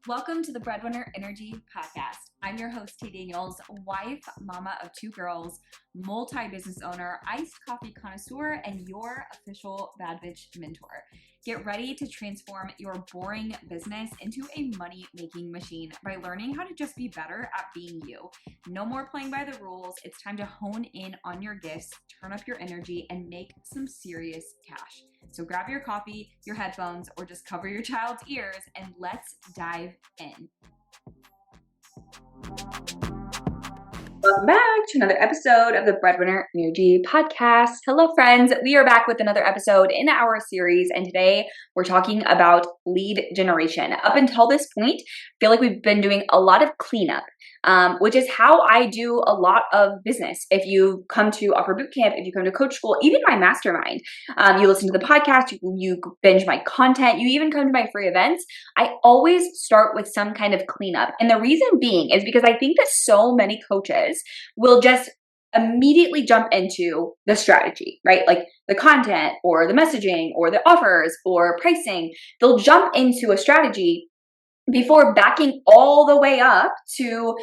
Welcome to the Breadwinner Energy Podcast. I'm your host, T. Daniels, wife, mama of two girls, multi-business owner, iced coffee connoisseur, and your official bad bitch mentor. Get ready to transform your boring business into a money-making machine by learning how to just be better at being you. No more playing by the rules. It's time to hone in on your gifts, turn up your energy, and make some serious cash. So grab your coffee, your headphones, or just cover your child's ears, and let's dive in. Welcome back to another episode of the Breadwinner Energy Podcast. Hello, friends. We are back with another episode in our series, and today we're talking about lead generation. Up until this point, I feel like we've been doing a lot of cleanup, which is how I do a lot of business. If you come to Offer Bootcamp, if you come to Coach School, even my mastermind, you listen to the podcast, you binge my content, you even come to my free events, I always start with some kind of cleanup. And the reason being is because I think that so many coaches will just immediately jump into the strategy, right? Like the content or the messaging or the offers or pricing. They'll jump into a strategy before backing all the way up to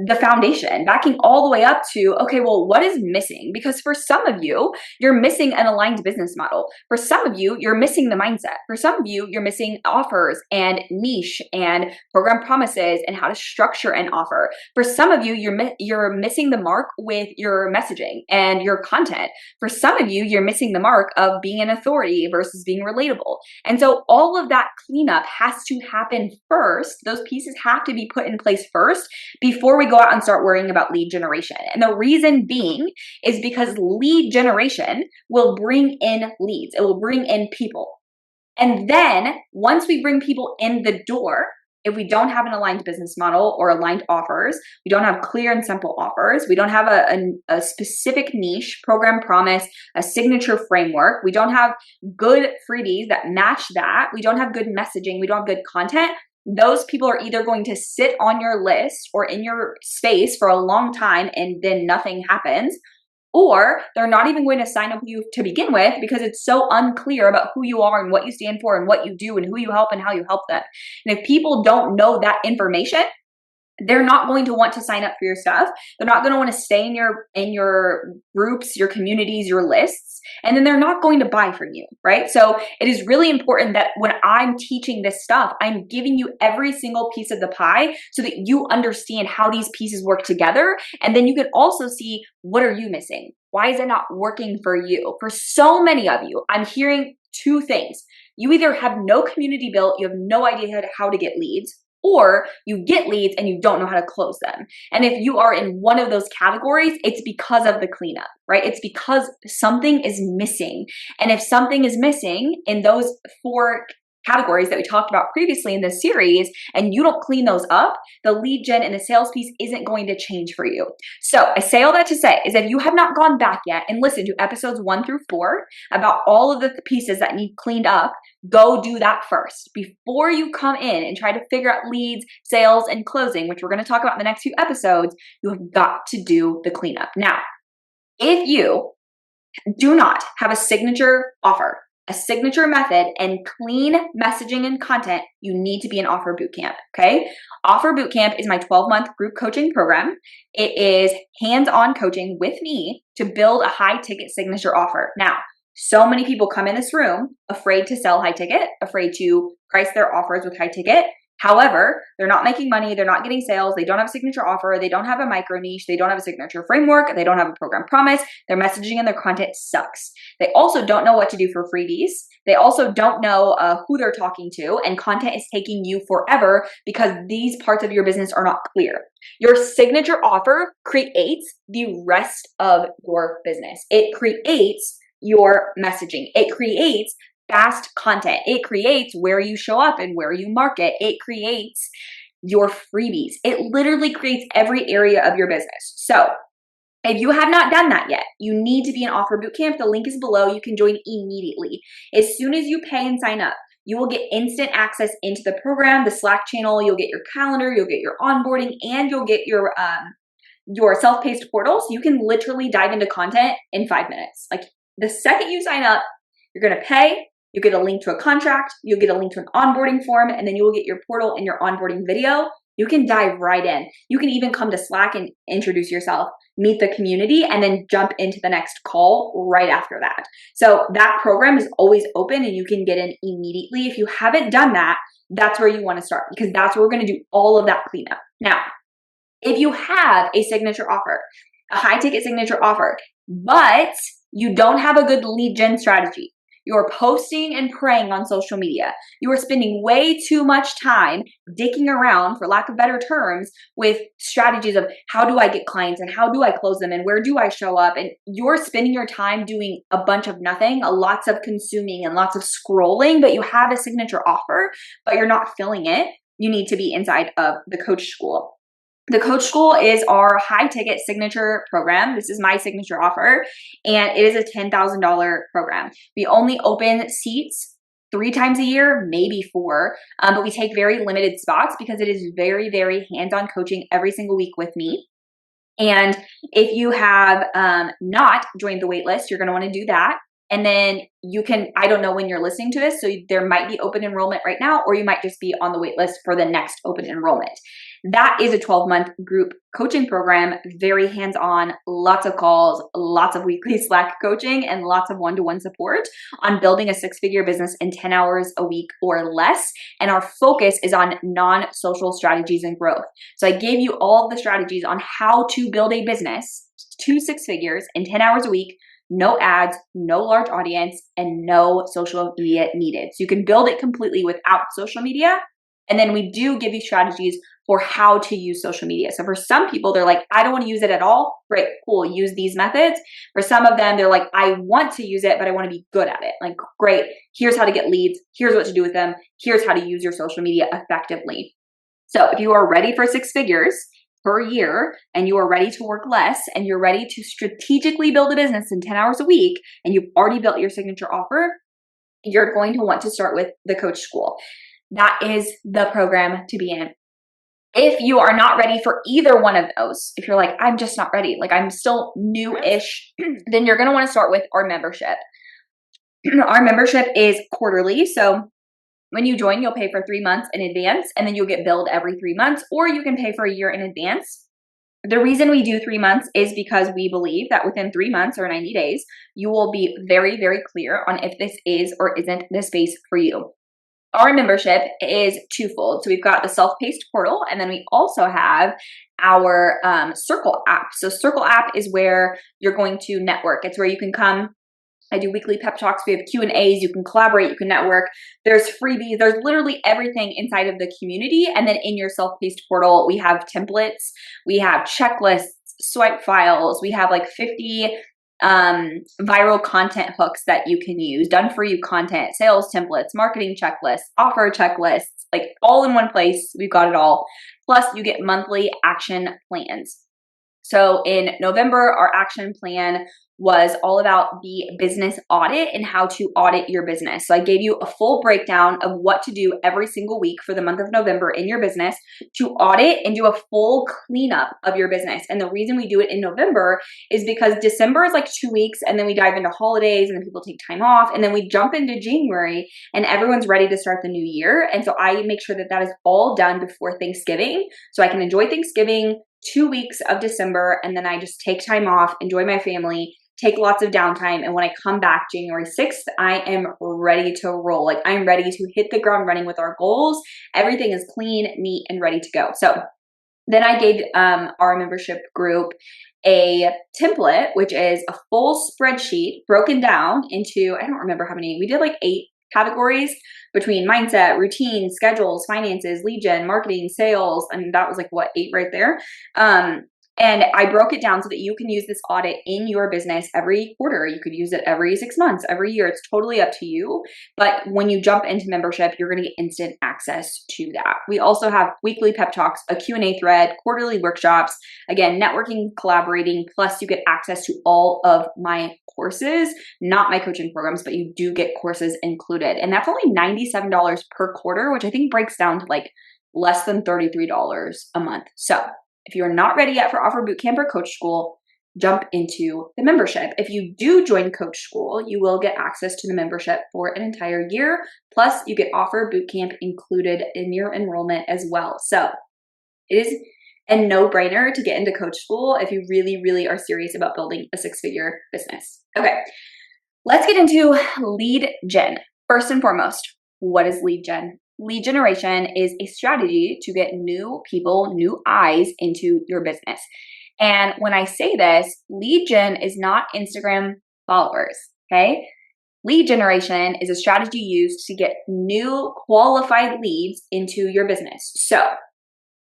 the foundation, backing all the way up to, okay, well, what is missing? Because for some of you, you're missing an aligned business model. For some of you, you're missing the mindset. For some of you, you're missing offers and niche and program promises and how to structure an offer. For some of you, you're missing the mark with your messaging and your content. For some of you, you're missing the mark of being an authority versus being relatable. And so all of that cleanup has to happen first. Those pieces have to be put in place first before we go out and start worrying about lead generation. And the reason being is because lead generation will bring in leads. It will bring in people. And then once we bring people in the door, if we don't have an aligned business model or aligned offers, we don't have clear and simple offers, we don't have a specific niche, program promise, a signature framework, we don't have good freebies that match that, we don't have good messaging, we don't have good content, those people are either going to sit on your list or in your space for a long time and then nothing happens, or they're not even going to sign up with you to begin with because it's so unclear about who you are and what you stand for and what you do and who you help and how you help them. And if people don't know that information, they're not going to want to sign up for your stuff. They're not going to want to stay in your groups, your communities, your lists, and then they're not going to buy from you, right? So it is really important that when I'm teaching this stuff, I'm giving you every single piece of the pie so that you understand how these pieces work together. And then you can also see, what are you missing? Why is it not working for you? For so many of you, I'm hearing two things. You either have no community built, you have no idea how to get leads, or you get leads and you don't know how to close them. And if you are in one of those categories, it's because of the cleanup, right? It's because something is missing. And if something is missing in those four categories that we talked about previously in this series, and you don't clean those up, the lead gen and the sales piece isn't going to change for you. So I say all that to say is if you have not gone back yet and listened to episodes 1 through 4 about all of the pieces that need cleaned up, go do that first before you come in and try to figure out leads, sales, and closing, which we're going to talk about in the next few episodes. You have got to do the cleanup. Now, if you do not have a signature offer, a signature method, and clean messaging and content, you need to be in Offer Bootcamp, okay? Offer Bootcamp is my 12-month group coaching program. It is hands-on coaching with me to build a high-ticket signature offer. Now, so many people come in this room afraid to sell high ticket, afraid to price their offers with high ticket. However, they're not making money, they're not getting sales, they don't have a signature offer, they don't have a micro niche, they don't have a signature framework, they don't have a program promise, their messaging and their content sucks. They also don't know what to do for freebies. They also don't know who they're talking to, and content is taking you forever because these parts of your business are not clear. Your signature offer creates the rest of your business. It creates your messaging. It creates fast content. It creates where you show up and where you market. It creates your freebies. It literally creates every area of your business. So if you have not done that yet, you need to be in Offer Bootcamp. The link is below. You can join immediately. As soon as you pay and sign up, you will get instant access into the program, the Slack channel. You'll get your calendar, you'll get your onboarding, and you'll get your self-paced portal. So you can literally dive into content in 5 minutes. Like the second you sign up, you're going to pay. You get a link to a contract, you'll get a link to an onboarding form, and then you will get your portal and your onboarding video. You can dive right in. You can even come to Slack and introduce yourself, meet the community, and then jump into the next call right after that. So that program is always open and you can get in immediately. If you haven't done that, that's where you want to start, because that's where we're going to do all of that cleanup. Now, if you have a signature offer, a high ticket signature offer, but you don't have a good lead gen strategy, you're posting and praying on social media, you are spending way too much time dicking around, for lack of better terms, with strategies of how do I get clients and how do I close them and where do I show up, and you're spending your time doing a bunch of nothing, lots of consuming and lots of scrolling, but you have a signature offer, but you're not filling it, you need to be inside of the Coach School. The Coach School is our high ticket signature program. This is my signature offer, and it is a $10,000 program. We only open seats 3 times a year, maybe 4, but we take very limited spots because it is very, very hands-on coaching every single week with me. And if you have not joined the waitlist, you're going to want to do that. And then you can, I don't know when you're listening to this, so there might be open enrollment right now, or you might just be on the wait list for the next open enrollment. That is a 12-month group coaching program, very hands-on, lots of calls, lots of weekly Slack coaching, and lots of one-to-one support on building a 6-figure business in 10 hours a week or less. And our focus is on non-social strategies and growth. So I gave you all the strategies on how to build a business to 6 figures in 10 hours a week, no ads, no large audience, and no social media needed. So you can build it completely without social media. And then we do give you strategies for how to use social media. So for some people, they're like, I don't want to use it at all. Great, cool, use these methods. For some of them, they're like, I want to use it, but I want to be good at it. Like, great, here's how to get leads. Here's what to do with them. Here's how to use your social media effectively. So if you are ready for 6 figures per year, and you are ready to work less, and you're ready to strategically build a business in 10 hours a week, and you've already built your signature offer, you're going to want to start with the Coach School. That is the program to be in. If you are not ready for either one of those, if you're like, I'm just not ready, like I'm still new-ish, then you're going to want to start with our membership. Our membership is quarterly. So when you join, you'll pay for 3 months in advance, and then you'll get billed every 3 months, or you can pay for a year in advance. The reason we do 3 months is because we believe that within 3 months or 90 days, you will be very, very clear on if this is or isn't the space for you. Our membership is twofold. So we've got the self-paced portal, and then we also have our Circle app. So Circle app is where you're going to network. It's where you can come. I do weekly pep talks. We have Q&As. You can collaborate. You can network. There's freebies. There's literally everything inside of the community. And then in your self-paced portal, we have templates. We have checklists, swipe files. We have like 50 viral content hooks that you can use, done for you content, sales templates, marketing checklists, offer checklists, like all in one place. We've got it all. Plus you get monthly action plans. So in November, our action plan was all about the business audit and how to audit your business. So I gave you a full breakdown of what to do every single week for the month of November in your business to audit and do a full cleanup of your business. And the reason we do it in November is because December is like 2 weeks, and then we dive into holidays, and then people take time off, and then we jump into January and everyone's ready to start the new year. And so I make sure that that is all done before Thanksgiving, so I can enjoy Thanksgiving, 2 weeks of December, and then I just take time off, enjoy my family, take lots of downtime. And when I come back January 6th, I am ready to roll. Like I'm ready to hit the ground running with our goals. Everything is clean, neat, and ready to go. So then I gave our membership group a template, which is a full spreadsheet broken down into, I don't remember how many, we did like 8 categories between mindset, routine, schedules, finances, lead gen, marketing, sales. And that was like what, 8 right there. And I broke it down so that you can use this audit in your business every quarter. You could use it every 6 months, every year. It's totally up to you. But when you jump into membership, you're going to get instant access to that. We also have weekly pep talks, a Q&A thread, quarterly workshops, again, networking, collaborating, plus you get access to all of my courses, not my coaching programs, but you do get courses included. And that's only $97 per quarter, which I think breaks down to like less than $33 a month. So if you're not ready yet for Offer Bootcamp or Coach School, jump into the membership. If you do join Coach School, you will get access to the membership for an entire year. Plus, you get Offer Bootcamp included in your enrollment as well. So it is a no-brainer to get into Coach School if you really, really are serious about building a six-figure business. Okay, let's get into lead gen. First and foremost, what is lead gen? Lead generation is a strategy to get new people, new eyes into your business. And when I say this, lead gen is not Instagram followers, okay? Lead generation is a strategy used to get new qualified leads into your business. So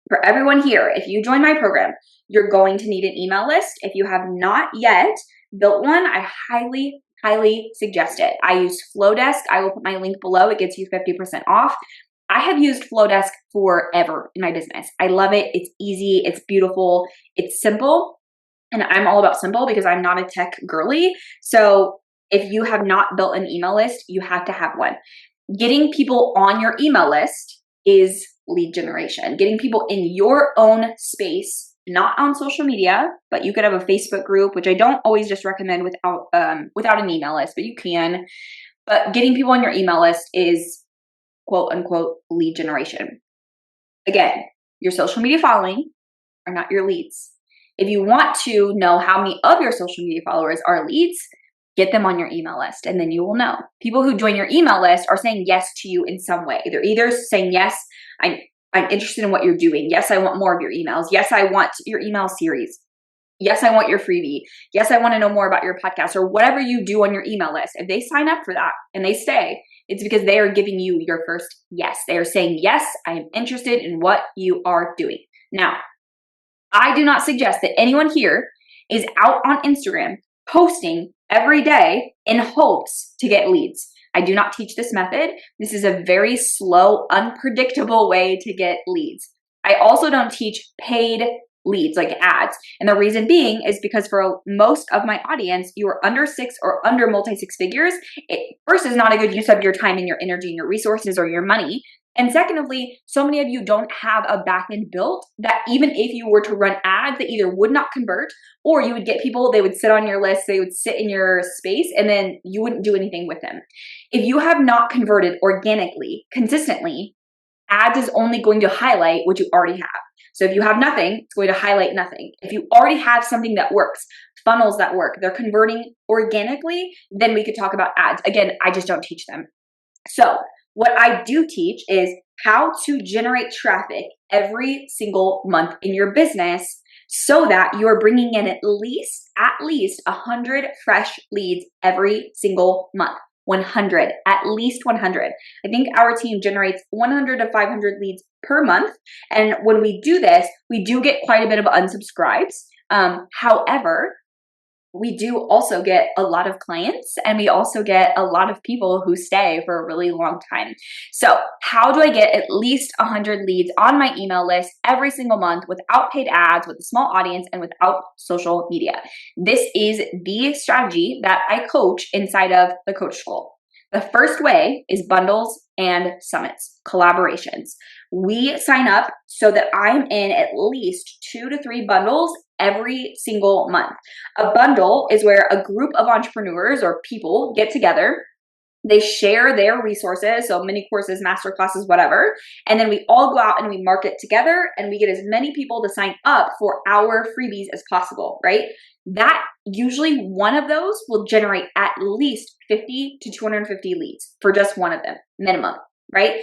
for everyone here, if you join my program, you're going to need an email list. If you have not yet built one, I highly suggest it. I use Flowdesk. I will put my link below. It gets you 50% off. I have used Flowdesk forever in my business. I love it. It's easy. It's beautiful. It's simple. And I'm all about simple because I'm not a tech girly. So if you have not built an email list, you have to have one. Getting people on your email list is lead generation. Getting people in your own space, not on social media, but you could have a Facebook group, which I don't always just recommend without an email list, but you can. But getting people on your email list is quote unquote lead generation. Again, your social media following are not your leads. If you want to know how many of your social media followers are leads, get them on your email list and then you will know. People who join your email list are saying yes to you in some way. They're either saying, yes, I'm interested in what you're doing. Yes, I want more of your emails. Yes, I want your email series. Yes, I want your freebie. Yes, I want to know more about your podcast or whatever you do on your email list. If they sign up for that and they stay, it's because they are giving you your first yes. They are saying, yes, I am interested in what you are doing. Now, I do not suggest that anyone here is out on Instagram posting every day in hopes to get leads. I do not teach this method. This is a very slow, unpredictable way to get leads. I also don't teach paid leads like ads. And the reason being is because for most of my audience, you are under six or under multi-six figures. It first is not a good use of your time and your energy and your resources or your money. And secondly, so many of you don't have a backend built that even if you were to run ads, they either would not convert or you would get people, they would sit on your list, they would sit in your space, and then you wouldn't do anything with them. If you have not converted organically, consistently, ads is only going to highlight what you already have. So if you have nothing, it's going to highlight nothing. If you already have something that works, funnels that work, they're converting organically, then we could talk about ads. Again, I just don't teach them. So what I do teach is how to generate traffic every single month in your business so that you are bringing in at least 100 fresh leads every single month. 100, at least 100. I think our team generates 100 to 500 leads per month. And when we do this, we do get quite a bit of unsubscribes. However, we do also get a lot of clients and we also get a lot of people who stay for a really long time. So how do I get at least 100 leads on my email list every single month without paid ads, with a small audience, and without social media? This is the strategy that I coach inside of the Coach School. The first way is bundles and summits, collaborations. We sign up so that I'm in at least 2 to 3 bundles every single month. A bundle is where a group of entrepreneurs or people get together. They share their resources, so mini courses, master classes, whatever. And then we all go out and we market together and we get as many people to sign up for our freebies as possible, right? That usually one of those will generate at least 50 to 250 leads for just one of them, minimum, right?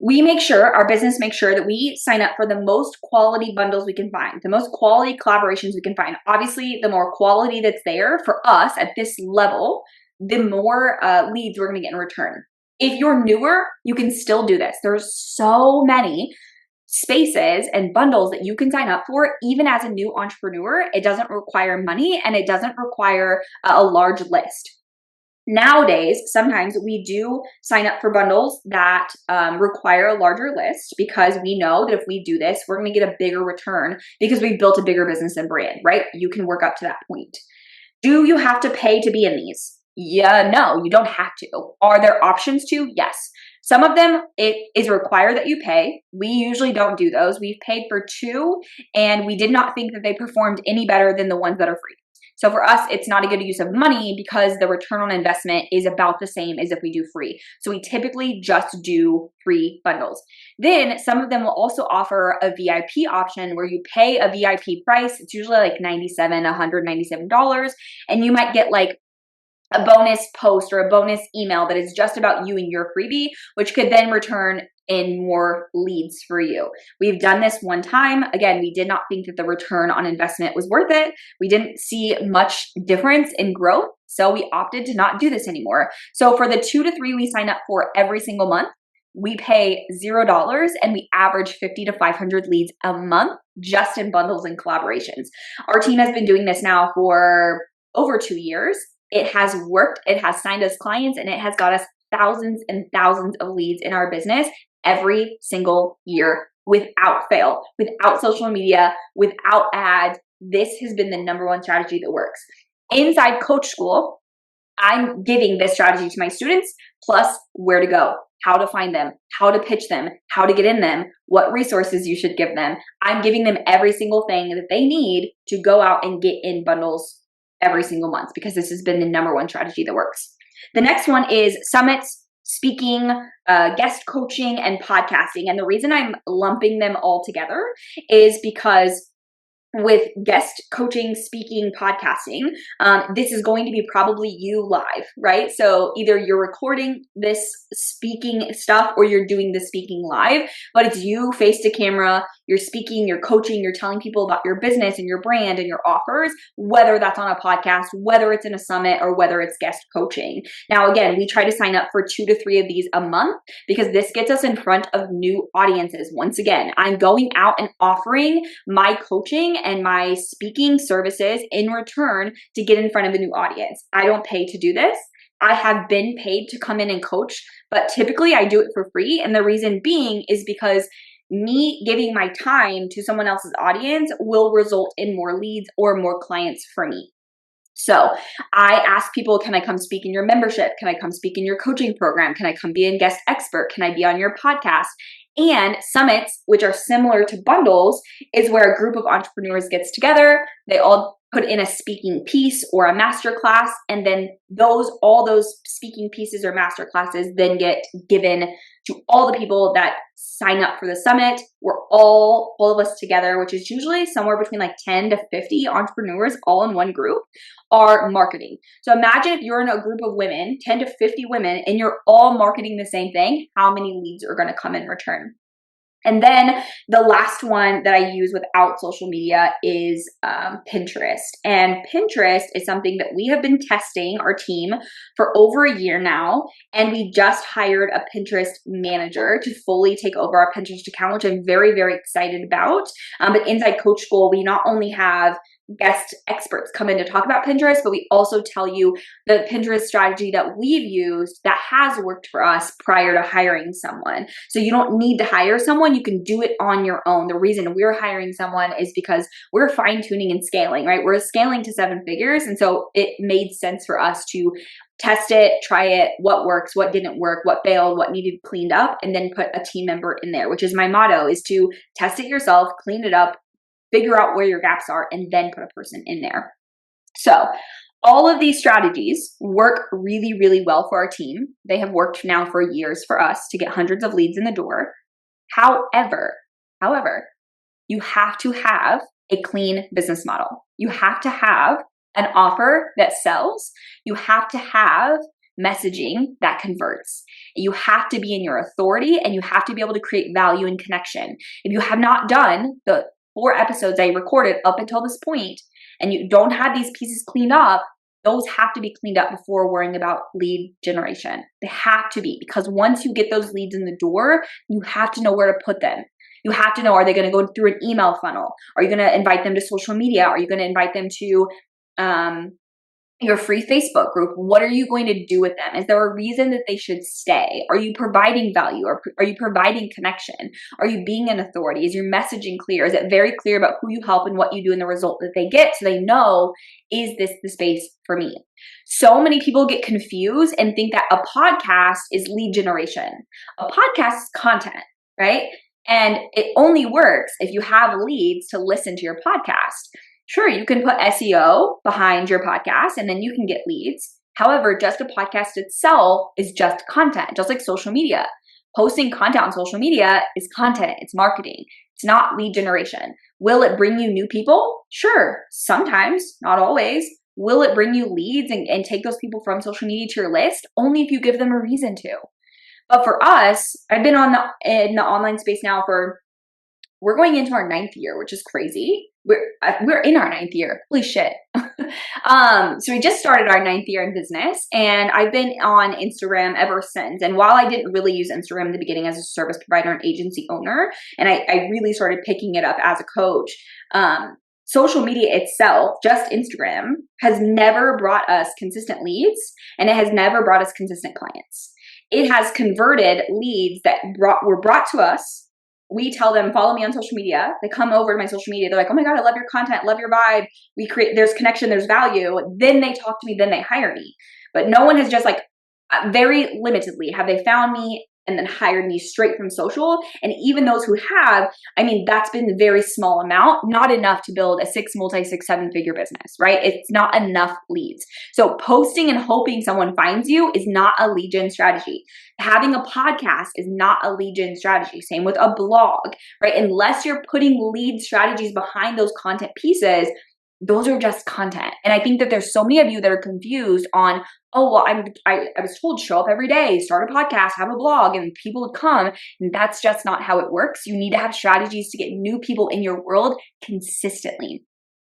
We make sure, our business makes sure that we sign up for the most quality bundles we can find, the most quality collaborations we can find. Obviously, the more quality that's there for us at this level, the more leads we're going to get in return. If you're newer, you can still do this. There's so many spaces and bundles that you can sign up for, even as a new entrepreneur. It doesn't require money and it doesn't require a large list. Nowadays, sometimes we do sign up for bundles that require a larger list because we know that if we do this, we're going to get a bigger return because we've built a bigger business and brand, right? You can work up to that point. Do you have to pay to be in these? Yeah, no, you don't have to. Are there options to? Yes. Some of them, it is required that you pay. We usually don't do those. We've paid for 2, and we did not think that they performed any better than the ones that are free. So for us, it's not a good use of money because the return on investment is about the same as if we do free. So we typically just do free bundles. Then some of them will also offer a VIP option where you pay a VIP price. It's usually like $197, and you might get like a bonus post or a bonus email that is just about you and your freebie, which could then return in more leads for you. We've done this one time. Again, we did not think that the return on investment was worth it. We didn't see much difference in growth, so we opted to not do this anymore. So for the 2 to 3 we sign up for every single month, we pay $0 and we average 50 to 500 leads a month just in bundles and collaborations. Our team has been doing this now for over 2 years. It has worked, it has signed us clients, and it has got us thousands and thousands of leads in our business every single year without fail, without social media, without ads. This has been the #1 strategy that works. Inside Coach School, I'm giving this strategy to my students, plus where to go, how to find them, how to pitch them, how to get in them, what resources you should give them. I'm giving them every single thing that they need to go out and get in bundles every single month, because this has been the #1 strategy that works. The next one is summits, speaking, guest coaching, and podcasting. And the reason I'm lumping them all together is because with guest coaching, speaking, podcasting, this is going to be probably you live, right? So either you're recording this speaking stuff or you're doing the speaking live, but it's you face to camera, you're speaking, you're coaching, you're telling people about your business and your brand and your offers, whether that's on a podcast, whether it's in a summit, or whether it's guest coaching. Now, again, we try to sign up for 2 to 3 of these a month because this gets us in front of new audiences. Once again, I'm going out and offering my coaching and my speaking services in return to get in front of a new audience. I don't pay to do this. I have been paid to come in and coach, but typically I do it for free. And the reason being is because me giving my time to someone else's audience will result in more leads or more clients for me. So I ask people, can I come speak in your membership? Can I come speak in your coaching program? Can I come be a guest expert? Can I be on your podcast? And summits, which are similar to bundles, is where a group of entrepreneurs gets together. They all put in a speaking piece or a masterclass, and then all those speaking pieces or masterclasses then get given to all the people that sign up for the summit. We're all of us together, which is usually somewhere between like 10 to 50 entrepreneurs all in one group, are marketing. So imagine if you're in a group of women, 10 to 50 women, and you're all marketing the same thing, how many leads are going to come in return? And then the last one that I use without social media is Pinterest. And Pinterest is something that we have been testing, our team, for over a year now. And we just hired a Pinterest manager to fully take over our Pinterest account, which I'm very, very excited about. But inside Coach School, we not only have guest experts come in to talk about Pinterest, but we also tell you the Pinterest strategy that we've used that has worked for us prior to hiring someone. So you don't need to hire someone, you can do it on your own. The reason we're hiring someone is because we're fine-tuning and scaling, right? We're scaling to 7 figures. And so it made sense for us to test it, try it, what works, what didn't work, what failed, what needed cleaned up, and then put a team member in there, which is my motto, is to test it yourself, clean it up, figure out where your gaps are, and then put a person in there. So all of these strategies work really, really well for our team. They have worked now for years for us to get hundreds of leads in the door. However, you have to have a clean business model. You have to have an offer that sells. You have to have messaging that converts. You have to be in your authority, and you have to be able to create value and connection. If you have not done the 4 episodes I recorded up until this point, and you don't have these pieces cleaned up, those have to be cleaned up before worrying about lead generation. They have to be, because once you get those leads in the door, you have to know where to put them. You have to know, are they going to go through an email funnel? Are you going to invite them to social media? Are you going to invite them to Your free Facebook group, what are you going to do with them? Is there a reason that they should stay? Are you providing value? Or are you providing connection? Are you being an authority? Is your messaging clear? Is it very clear about who you help and what you do and the result that they get, so they know, is this the space for me? So many people get confused and think that a podcast is lead generation. A podcast is content, right? And it only works if you have leads to listen to your podcast. Sure, you can put SEO behind your podcast and then you can get leads. However, just a podcast itself is just content, just like social media. Posting content on social media is content, it's marketing. It's not lead generation. Will it bring you new people? Sure, sometimes, not always. Will it bring you leads and take those people from social media to your list? Only if you give them a reason to. But for us, I've been in the online space now we're going into our 9th year, which is crazy. We're in our 9th year. Holy shit. So we just started our 9th year in business, and I've been on Instagram ever since. And while I didn't really use Instagram in the beginning as a service provider and agency owner, and I really started picking it up as a coach, social media itself, just Instagram, has never brought us consistent leads, and it has never brought us consistent clients. It has converted leads that were brought to us. We tell them, follow me on social media. They come over to my social media. They're like, oh my God, I love your content, love your vibe. There's connection, there's value. Then they talk to me, then they hire me. But no one has just very limitedly have they found me and then hired me straight from social. And even those who have, that's been a very small amount, not enough to build a 7-figure business, right? It's not enough leads. So posting and hoping someone finds you is not a lead gen strategy. Having a podcast is not a lead gen strategy. Same with a blog, right? Unless you're putting lead strategies behind those content pieces, those are just content. And I think that there's so many of you that are confused on, oh, well, I was told show up every day, start a podcast, have a blog, and people would come. And that's just not how it works. You need to have strategies to get new people in your world consistently.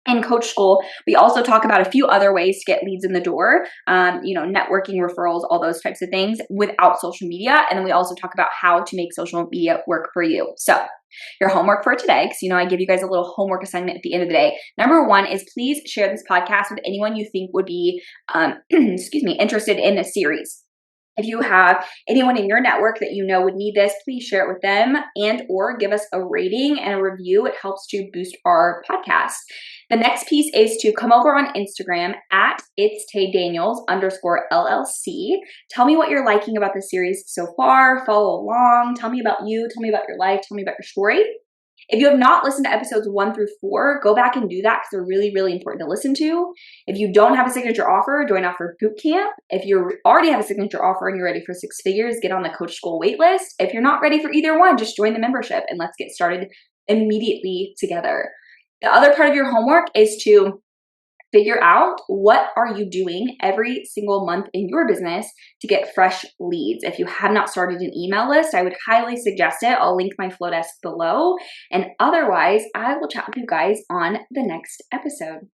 In Coach School, we also talk about a few other ways to get leads in the door, networking, referrals, all those types of things without social media. And then we also talk about how to make social media work for you. So your homework for today, because I give you guys a little homework assignment at the end of the day. Number 1 is please share this podcast with anyone you think would be, interested in this series. If you have anyone in your network that you know would need this, please share it with them and or give us a rating and a review. It helps to boost our podcast. The next piece is to come over on Instagram at @itstaydaniels_LLC. Tell me what you're liking about the series so far. Follow along. Tell me about you. Tell me about your life. Tell me about your story. If you have not listened to episodes 1 through 4, go back and do that because they're really, really important to listen to. If you don't have a signature offer, join Offer Bootcamp. If you already have a signature offer and you're ready for 6 figures, get on the Coach School waitlist. If you're not ready for either one, just join the membership and let's get started immediately together. The other part of your homework is to figure out what are you doing every single month in your business to get fresh leads. If you have not started an email list, I would highly suggest it. I'll link my flow desk below. And otherwise, I will chat with you guys on the next episode.